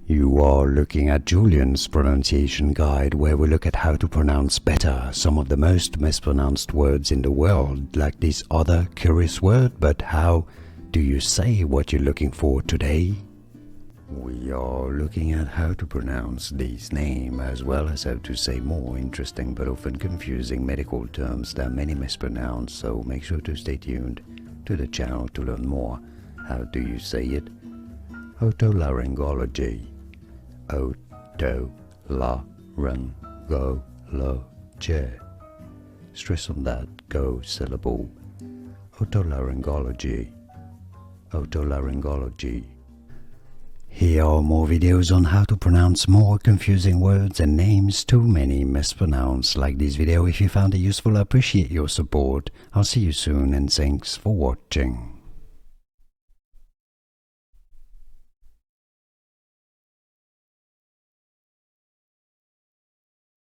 You are looking at Julian's pronunciation guide, where we look at how to pronounce better some of the most mispronounced words in the world, like this other curious word. But how do you say what you're looking for today? We are looking at how to pronounce this name, as well as how to say more interesting but often confusing medical terms that many mispronounce, so make sure to stay tuned to the channel to learn more. How do you say it? Otolaryngology. Otolaryngology. Stress on that go syllable. Otolaryngology. Otolaryngology. Here are more videos on how to pronounce more confusing words and names too many mispronounced. Like this video if you found it useful. I appreciate your support. I'll see you soon and thanks for watching.